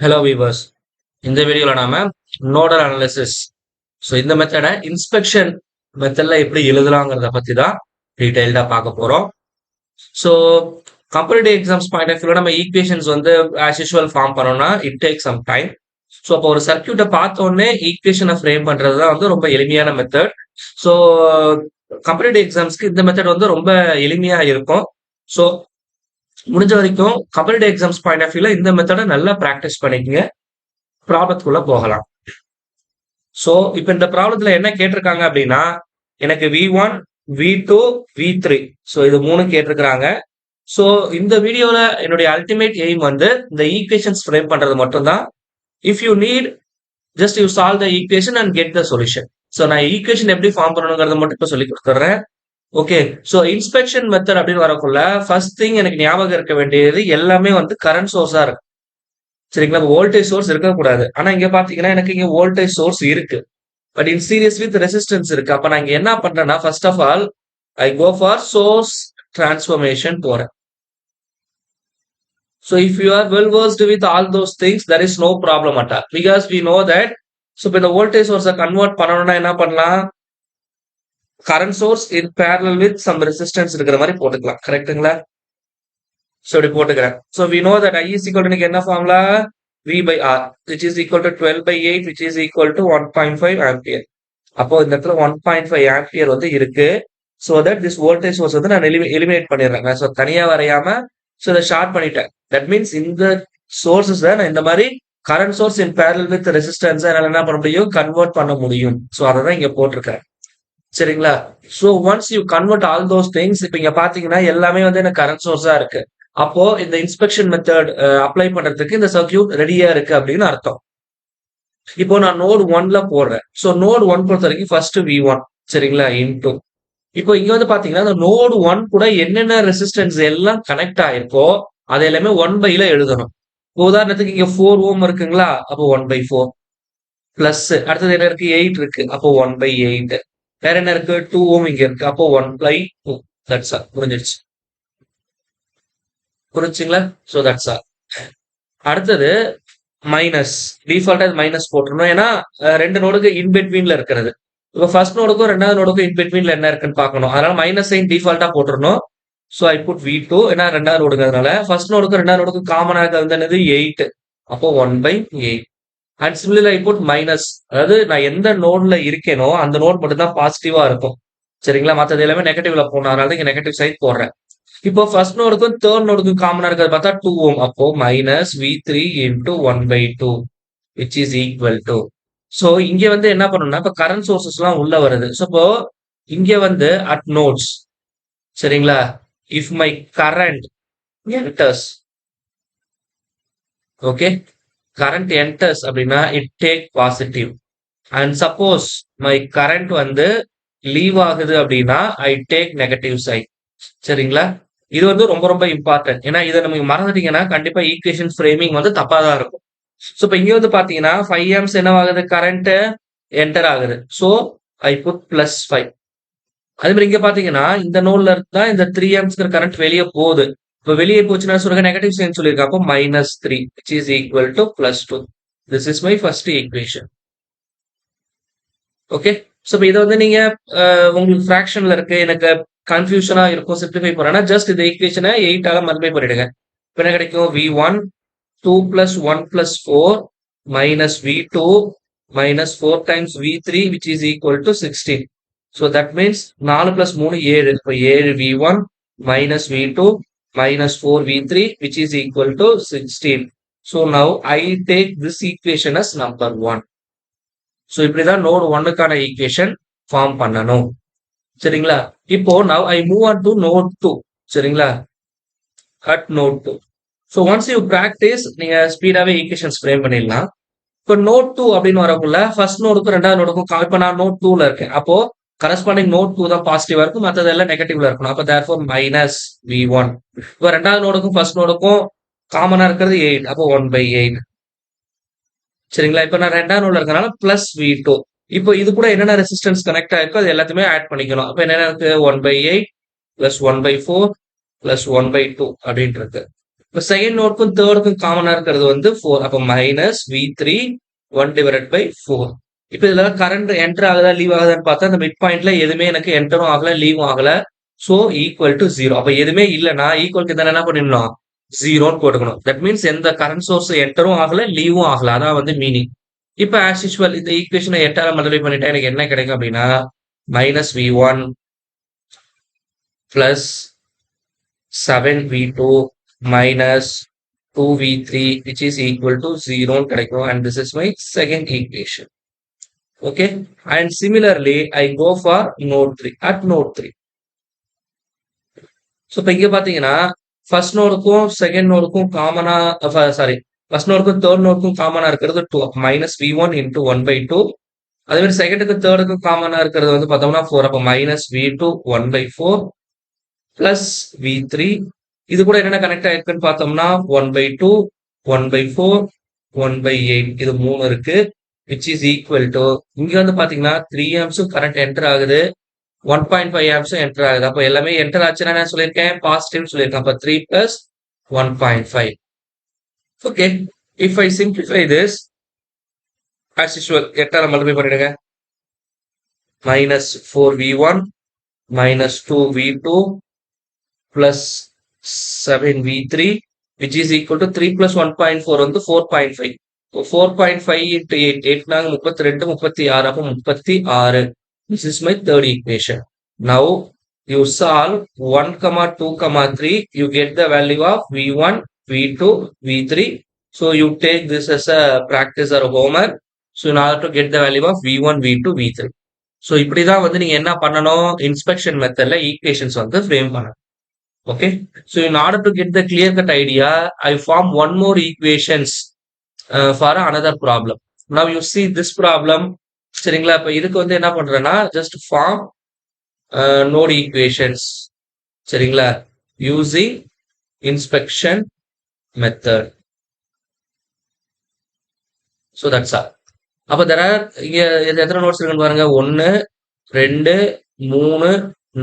Hello viewers. இந்த வீடியோவில் நாம நோடல் அனாலிசிஸ், ஸோ இந்த மெத்தடை இன்ஸ்பெக்ஷன் மெத்தடில் எப்படி எழுதலாங்கிறத பற்றி தான் டீட்டெயில்டாக பார்க்க போகிறோம். So competitive exams point of வியூவில் நம்ம ஈக்குவேஷன்ஸ் வந்து ஆஸ் யூஷுவல் ஃபார்ம் பண்ணோம்னா it take some time. So அப்போ ஒரு சர்க்கியூட்டை பார்த்தோன்னே ஈக்குவேஷனை ஃப்ரேம் பண்ணுறது தான் வந்து ரொம்ப எளிமையான மெத்தட். ஸோ கம்படிட்டிவ் எக்ஸாம்ஸ்க்கு இந்த மெத்தட் வந்து ரொம்ப எளிமையாக இருக்கும். ஸோ முடிஞ்ச வரைக்கும் கம்படிட்டிவ் எக்ஸாம்ஸ் பாயிண்ட் ஆஃப் வியூவில் இந்த மெத்தடை நல்லா ப்ராக்டிஸ் பண்ணிக்கங்க. ப்ராப்ளத்துக்குள்ள போகலாம். சோ இப்ப இந்த ப்ராப்ளத்துல என்ன கேட்டிருக்காங்க அப்படின்னா, எனக்கு V1, V2, V3 சோ இது மூணு கேட்டிருக்காங்க. சோ இந்த வீடியோல என்னுடைய அல்டிமேட் எய்ம் வந்து இந்த ஈக்குவேஷன்ஸ் ஃப்ரேம் பண்றது மட்டும் தான். If you need just you solve the equation and get the solution. So நான் ஈக்குவேஷன் எப்படி ஃபார்ம் பண்ணணுங்கிறத மட்டும் இப்ப சொல்லி கொடுத்துறேன். ஓகே, சோ இன்ஸ்பெக்ஷன் மெத்தட் அப்படின்னு வரக்குள்ள ஃபர்ஸ்ட் திங் எனக்கு ஞாபகம் இருக்க வேண்டியது எல்லாமே வந்து கரண்ட் சோர்ஸா இருக்கு. சரிங்களா, வோல்டேஜ் சோர்ஸ் இருக்கக்கூடாது. ஆனா இங்க பாத்தீங்கன்னா எனக்கு இங்க வோல்டேஜ் சோர்ஸ் இருக்கு, but in series with resistance இருக்கு. அப்ப நான் இங்க என்ன பண்றேன்னா, first of all I go for source transformation போறேன். So if you are well versed with all those things, there is no problem at all, because we know that. So இப்ப இந்த voltage சோர்ஸை கன்வெர்ட் பண்ணணும்னா என்ன பண்ணலாம், current source in parallel with some resistance இருக்கிற மாதிரி போட்டுக்கலாம். கரெக்ட்டுங்களா? So இப்படி போட்டுக்கிறேன். So we know that I is equal to என்ன formula, V by R, which is equal to 12 by 8, which is equal to 1.5 ampere. அப்போ இந்த இடத்துல 1.5 ampere வந்து இருக்கு. So that this voltage source வந்து நான் எலிமினேட் பண்ணிடுறேன். ஸோ தனியா வரையாம ஸோ இதை ஷார்ட் பண்ணிட்டேன். தட் மீன்ஸ் இந்த சோர்சஸ் நான் இந்த மாதிரி current source in parallel with resistance என்னால என்ன பண்ண முடியும், கன்வெர்ட் பண்ண முடியும். ஸோ அதை தான் இங்க போட்டிருக்கேன். சரிங்களா? So once you convert all those things, இப்போ இங்க பாத்தீங்கன்னா எல்லாமே வந்து எனக்கு கரண்ட் சோர்ஸா இருக்கு. அப்போ இந்த இன்ஸ்பெக்ஷன் மெத்தட் அப்ளை பண்றதுக்கு இந்த சர்க்கியூட் ரெடியா இருக்கு அப்படின்னு அர்த்தம். இப்போ நான் நோட் 1ல போடுறேன். சோ நோட் 1 பொறுத்த வரைக்கும் ஃபர்ஸ்ட் V1, சரிங்களா, இன்டூ. இப்போ இங்க வந்து பாத்தீங்கன்னா இந்த நோட் 1 கூட என்னென்ன ரெசிஸ்டன்ஸ் எல்லாம் கனெக்ட் ஆயிருக்கோ அது எல்லாமே 1/ல எழுதணும். உதாரணத்துக்கு இங்க 4 ஓம் இருக்குங்களா, அப்போ 1/4 பிளஸ் அடுத்தது என்ன இருக்கு, 8 இருக்கு, அப்போ 1/8. வேற என்ன இருக்கு, 2 ஓம் இங்க இருக்கு, அப்போ 1/2. That's all. புரிஞ்சிருச்சு? புரிஞ்சுங்களா? So that's all. அடுத்தது மைனஸ், டிஃபால்ட்டா மைனஸ் போட்டுருணும். ஏன்னா ரெண்டு நோடுக்கு இன்பிட்வீன்ல இருக்கிறது. இப்போ ஃபர்ஸ்ட் நோடுக்கும் ரெண்டாவது நோடுக்கும் இன்பிட்வீன்ல என்ன இருக்குன்னு பார்க்கணும். அதனால மைனஸ் சைன் டிஃபால்ட்டா போட்டுருணும். ஸோ ஐ புட் V2, ஏன்னா ரெண்டாவது நோடுங்கிறதுனால. ஃபர்ஸ்ட் நோடுக்கும் ரெண்டாவது நோடுக்கும் காமனாக இருந்தது 8, அப்போ 1/8. And similar I put minus, அதாவது நான் எந்த நோட்ல இருக்கேனோ அந்த நோட் மட்டும் தான் பாசிட்டிவா இருக்கும். சரிங்களா, மற்றது எல்லாமே நெகட்டிவ்ல போகணும். அதனால இங்க நெகட்டிவ் சைட் போடுறேன். இப்போ ஃபர்ஸ்ட் நோடுக்கும் தேர்ட் நோடுக்கும் காமனா இருக்கிறது பார்த்தா 2 ஓம், அப்போ minus V3 into 1/2 which is equal to. So இங்க வந்து என்ன பண்ணணும்னா, இப்போ கரண்ட் சோர்சஸ் எல்லாம் உள்ள வருது. ஸோ இப்போ இங்க வந்து அட் நோட்ஸ், சரிங்களா, if my current enters, okay, current enters அப்படின்னா it take positive. And suppose my current வந்து லீவ் ஆகுது அப்படின்னா ஐ டேக் நெகட்டிவ் சைட். சரிங்களா, இது வந்து ரொம்ப ரொம்ப இம்பார்ட்டன்ட். ஏன்னா இதை நம்ம மறந்துட்டீங்கன்னா கண்டிப்பா ஈக்குவேஷன் ஃப்ரேமிங் வந்து தப்பா தான் இருக்கும். ஸோ இப்போ இங்க வந்து பாத்தீங்கன்னா 5 amps என்ன ஆகுது, கரண்ட் என்டர் ஆகுது. So I put +5. அதே மாதிரி இங்க பாத்தீங்கன்னா இந்த நோட்ல இருந்தா இந்த 3 amps கரண்ட் வெளியே போகுது. இப்போ வெளியே போச்சுன்னா சொல்லுங்க, நெகட்டிவ் சைன் சொல்லியிருக்கேன். அப்போ -3 which is equal to +2. This is my first equation. Okay, so இதை வந்து நீங்க உங்களுக்கு ஃபிராக்ஷன்ல இருக்கு, எனக்கு கன்ஃபியூஷனா இருக்கும், சிம்பிளிஃபை பண்ணா ஜஸ்ட் இந்த ஈக்குவேஷனை 8ஆல மல்டிப்ளை பண்ணிடுங்க. இப்போ என்ன கிடைக்கும், V1 2 + 1 + 4 minus V2 minus 4 times V3 which is equal to 16. So that means 4 + 3 7. இப்போ 7 V1 minus V2 minus 4 V3 which is equal to 16. So now I take this equation as number 1. So இப்படிதான் note 1க்கான equation form பண்ணணும். சரிங்களா, இப்போ now I move on to node 2. சரிங்களா, at node 2. So once you practice, நீங்க ஸ்பீடாவே equations frame பண்ணிடலாம். இப்போ note 2 அப்படின்னு வரக்குள்ள ஃபர்ஸ்ட் நோடுக்கும் ரெண்டாவது நோடுக்கும், இப்போ நான் நோட் 2ல இருக்கேன், அப்போ கரஸ்பாண்டிங் நோட் 2 தான் பாசிட்டிவா இருக்கும், மற்றது எல்லாம் நெகட்டிவ்ல இருக்கணும். அப்போ therefore minus V1. இப்போ ரெண்டாவது நோடுக்கும் ஃபர்ஸ்ட் நோடுக்கும் காமனா இருக்கிறது 8, அப்போ 1/8. சரிங்களா, இப்போ நான் ரெண்டாவது நோட்ல இருக்கனால பிளஸ் V2. இப்போ இது கூட என்னென்ன ரெசிஸ்டன்ஸ் கனெக்ட் ஆயிருக்கோ அது எல்லாத்தையுமே ஆட் பண்ணிக்கணும். அப்போ என்னென்ன இருக்கு, 1/8 + 1/4 + 1/2 அப்படின்ட்டு இருக்கு. இப்ப செகண்ட் நோடுக்கும் தேர்டுக்கும் காமனா இருக்கிறது வந்து 4. அப்ப மைனஸ் V3 1/4. இப்ப இதுல கரண்ட் என்டர் ஆகுதா லீவ் ஆகுதான்னு பார்த்தா அந்த மிட் பாயிண்ட்ல எதுவுமே எனக்கு என்டரும் ஆகல லீவும் ஆகல. So equal to 0. அப்ப எதுவுமே இல்லைன்னா ஈக்குவலுக்கு தானே என்ன பண்ணிடணும் 0ன்னு போட்டுக்கணும். தட் மீன்ஸ் எந்த கரண்ட் சோர்ஸ் என்டரும் ஆகல லீவும் ஆகல. அதான் வந்து மீனிங். இப்ப ஆஸ் யூஸ்வல் இந்த ஈக்குவேஷனை 8ஆல மல்டிப்ளை பண்ணிட்டா எனக்கு என்ன கிடைக்கும் அப்படின்னா minus V1 plus 7V2 minus 2V3 which is equal to 0 கிடைக்கும் and this is my second equation. Okay, and similarly I go for node 3 at node 3. So இப்ப இங்க பாத்தீங்கன்னா ஃபர்ஸ்ட் நோடுக்கும் செகண்ட் நோடுக்கும் காமனா சாரி ஃபர்ஸ்ட் நோடுக்கும் தேர்ட் நோடுக்கும் காமனா இருக்கிறது 2 minus V1 into 1/2. அதே மாதிரி செகண்டுக்கு தேர்டுக்கும் காமனா இருக்கிறது வந்து பார்த்தோம்னா 4. அப்ப மைனஸ் V2 1/4 பிளஸ் V3. இது கூட என்னென்ன கனெக்ட் ஆயிருக்குன்னு பார்த்தோம்னா 1/2 1/4 1/8 இது 3 இருக்கு which is equal to இங்க வந்து பாத்தீங்கன்னா 3 ஆம்ஸும் கரண்ட் என்டர் ஆகுது 1.5 ஆம்ஸும் என்டர் ஆகுது. அப்ப எல்லாமே என்டர் ஆச்சுன்னா என்ன சொல்லியிருக்கேன் பாசிட்டிவ் சொல்லியிருக்கேன். அப்ப 3 plus 1.5. Okay, if I simplify this as usual 8ஆல மல்டிப்ளை பண்ணிடுங்க. Minus 4V1 minus 2V2 plus 7V3 which is equal to 3 plus 1.4 வந்து 4.5. 4.5 into 8 8 நாங்க 32 36 அப்ப 36. This is my third equation. Now you solve 1, 2, 3. You get the value of V1, V2, V3. So you take this as a practice or homework. So in order to get the value of V1, V2, V3. So இப்படிதான் வந்து நீங்க என்ன பண்ணணும் inspection மெத்தட்ல equations வந்து frame பண்ணணும். Okay, so in order to get the clear cut idea, I form one more equations for another problem. Now you see this problem. சரிங்களா, இப்ப இதுக்கு வந்து என்ன பண்றேன்னா just form node equations. சரிங்களா, using inspection method. So that's all. அப்ப இங்க எத்தனை நோட்ஸ் இருக்குன்னு பாருங்க 1 2 3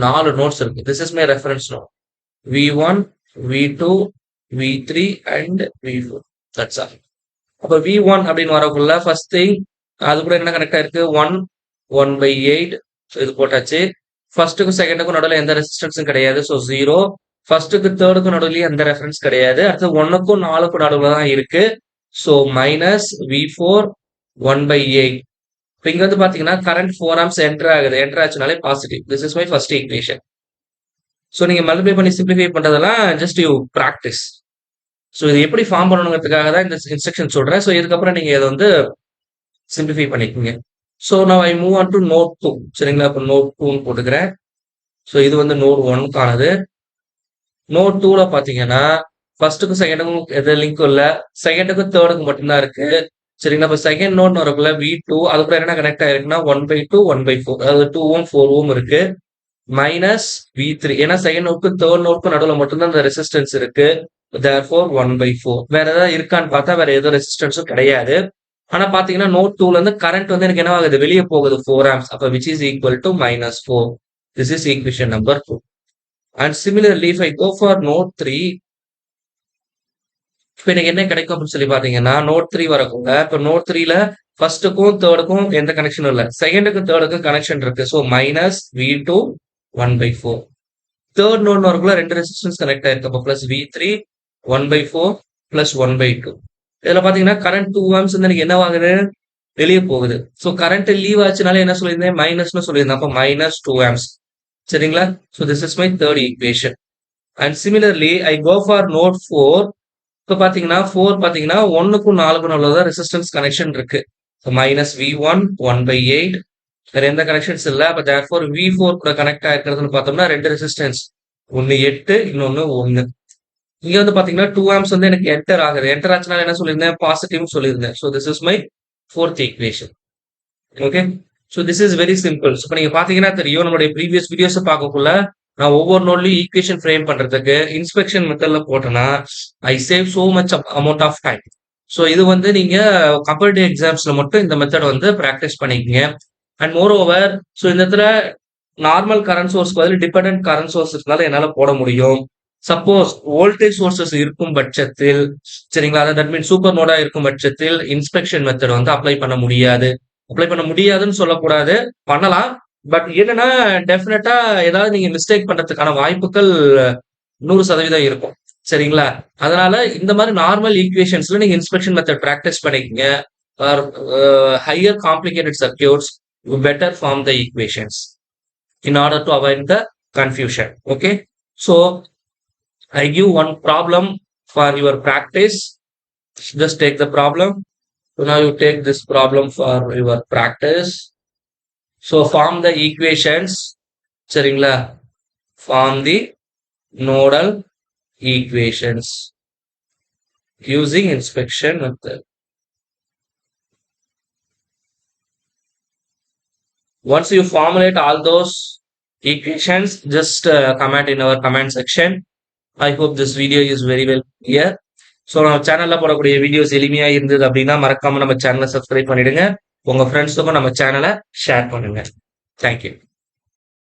4 நோட்ஸ் இருக்கு. This is my reference node. V1, V2, V3 and V4. That's all. அப்ப V1 அப்படின்னு வரக்குள்ள ஃபர்ஸ்ட் திங் அது கூட என்ன கனெக்ட் ஆயிருக்கு 1/8. இது போட்டாச்சு. ஃபர்ஸ்ட்டுக்கும் செகண்டுக்கும் நடுவில் எந்த ரெசிஸ்டன்ஸும் கிடையாது. ஸோ 0. ஃபர்ஸ்ட்டுக்கு தேர்டுக்கும் நடுவுலயும் எந்த ரெஃபரன்ஸ் கிடையாது. அடுத்து 1க்கும் 4க்கும் நடுவில் தான் இருக்கு. So minus V4 1/8. இப்போ இங்க வந்து பாத்தீங்கன்னா கரண்ட் 4 ஆம்ஸ் என்டர் ஆகுது. என்டர் ஆச்சுனாலே positive. This is my first equation. So நீங்க மல்டிப்ளை பண்ணி சிம்பிளிஃபை பண்றதெல்லாம் ஜஸ்ட் யூ ப்ராக்டிஸ். ஸோ இது எப்படி ஃபார்ம் பண்ணணுங்கிறதுக்காக தான் இந்த இன்ஸ்ட்ரக்ஷன் சொல்றேன். ஸோ இதுக்கப்புறம் நீங்க இதை வந்து சிம்பிளிஃபை பண்ணிக்கோங்க. ஸோ நான் I move on to node 2. சரிங்களா, இப்போ நோட் 2ன்னு போட்டுக்கிறேன். ஸோ இது வந்து நோட் 1க்கானது. நோட் 2ல பாத்தீங்கன்னா ஃபர்ஸ்ட்டுக்கும் செகண்டுக்கும் எது லிங்க்கும் இல்லை. செகண்டுக்கும் தேர்டுக்கும் மட்டும்தான் இருக்கு. சரிங்களா, இப்போ செகண்ட் நோட்னு வரக்குள்ள V2 அது கூட என்ன கனெக்ட் ஆயிருக்குன்னா 1/2 1/4 அதாவது 2 ohm 4 ohm இருக்கு. மைனஸ் V3 ஏன்னா செகண்ட் நோட்க்கும் தேர்ட் நோட்க்கும் நடுவில் மட்டும்தான் இந்த ரெசிஸ்டன்ஸ் இருக்கு. therefore 1/4. வேற ஏதாவது இருக்கான்னு பார்த்தா வேற எதுவும் ரெசிஸ்டன்ஸும் கிடையாது. ஆனா பாத்தீங்கன்னா நோட் 2ல இருந்து கரண்ட் வந்து எனக்கு என்ன ஆகுது வெளியே போகுது 4 ஆம்ஸ். அப்ப which is equal to -4. This is equation number 2. And similarly if I go for node 3, இப்போ எனக்கு என்ன கிடைக்கும் அப்படின்னு சொல்லி பாத்தீங்கன்னா நோட் 3 வரக்குள்ள இப்போ நோட் 3ல ஃபர்ஸ்ட்டுக்கும் தேர்டுக்கும் எந்த கனெக்ஷனும் இல்லை. செகண்டுக்கும் தேர்டுக்கும் கனெக்ஷன் இருக்கு. So minus V2 1/4. Third node வரக்குள்ள 2 ரெசிஸ்டன்ஸ் கனெக்ட் ஆயிருக்கு. அப்போ பிளஸ் V3 1/4 பிளஸ் 1/2. இதுல பாத்தீங்கன்னா கரண்ட் 2 ஆம்ஸ் வந்து எனக்கு என்ன ஆகுது வெளியே போகுது. ஸோ கரண்ட் லீவ் ஆச்சுனால என்ன சொல்லியிருந்தேன் மைனஸ்னு சொல்லியிருந்தேன். அப்போ மைனஸ் 2 ஆம்ஸ். சரிங்களா, so this is my third equation. And similarly I go for node 4. இப்போ பாத்தீங்கன்னா 4 பாத்தீங்கன்னா 1க்கும் 4க்கும் நடுவில் ரெசிஸ்டன்ஸ் கனெக்ஷன் இருக்கு. ஸோ மைனஸ் V1 1/8 வேற எந்த கனெக்ஷன்ஸ் இல்லை. அப்போ therefore V4 கூட கனெக்ட் ஆயிருக்கிறதுன்னு பார்த்தோம்னா 2 ரெசிஸ்டன்ஸ், ஒன்னு 8 இன்னொன்னு 1. இங்க வந்து பாத்தீங்கன்னா 2 ஆம்ஸ் வந்து எனக்கு என்டர் ஆகுது. என்டர் ஆச்சுனால என்ன சொல்லியிருந்தேன் பாசிட்டிவ் சொல்லியிருந்தேன். So this is my fourth equation. Okay, so this is very simple. So நீங்க பாத்தீங்கன்னா தெரியும் நம்மளுடைய ப்ரீவியஸ் வீடியோஸ் பார்க்கக்குள்ள நான் ஒவ்வொரு நோட்லயும் ஈக்குவேஷன் ஃப்ரேம் பண்றதுக்கு இன்ஸ்பெக்ஷன் மெத்தட்ல போட்டேன்னா I save so much amount of time. So இது வந்து நீங்க கம்பேரிட்டிவ் எக்ஸாம்ஸ்ல மட்டும் இந்த மெத்தட் வந்து ப்ராக்டிஸ் பண்ணிக்கங்க. அண்ட் மோர் ஓவர் ஸோ இந்த இடத்துல நார்மல் கரண்ட் சோர்ஸ் பதில் டிபெண்டன்ட் கரண்ட் சோர்ஸ் இருந்தாலும் என்னால போட முடியும். சப்போஸ் வோல்டேஜ் சோர்சஸ் இருக்கும் பட்சத்தில் சரிங்களா, அதாவது தட் மீன் சூப்பர் நோடா இருக்கும் பட்சத்தில் இன்ஸ்பெக்ஷன் மெத்தட் வந்து அப்ளை பண்ண முடியாது. அப்ளை பண்ண முடியாதுன்னு சொல்லக்கூடாது. பண்ணலாம். பட் என்னன்னா டெஃபினட்டா ஏதாவது நீங்க மிஸ்டேக் பண்றதுக்கான வாய்ப்புகள் 100% இருக்கும். சரிங்களா? அதனால இந்த மாரி நார்மல் ஈக்குவேஷன்ஸ்ல நீங்க இன்ஸ்பெக்ஷன் மெத்தட் பிராக்டிஸ் பண்ணிக்கங்க. Or higher complicated circuits better form the equations in order to avoid the confusion. Okay. So I give one problem for your practice. Just take the problem. So now you take this problem for your practice. So form the equations. சரிங்களா? Form the nodal equations using inspection method. Once you formulate all those equations, just comment in our comment section. I hope this video is very well clear. So நம்ம சேனல்ல போடக்கூடிய videos எளிமையா இருந்தது அப்படின்னா மறக்காம நம்ம சேனலை சப்ஸ்கிரைப் பண்ணிடுங்க. உங்க ஃப்ரெண்ட்ஸுக்கும் நம்ம சேனலை ஷேர் பண்ணுங்க. தேங்க்யூ.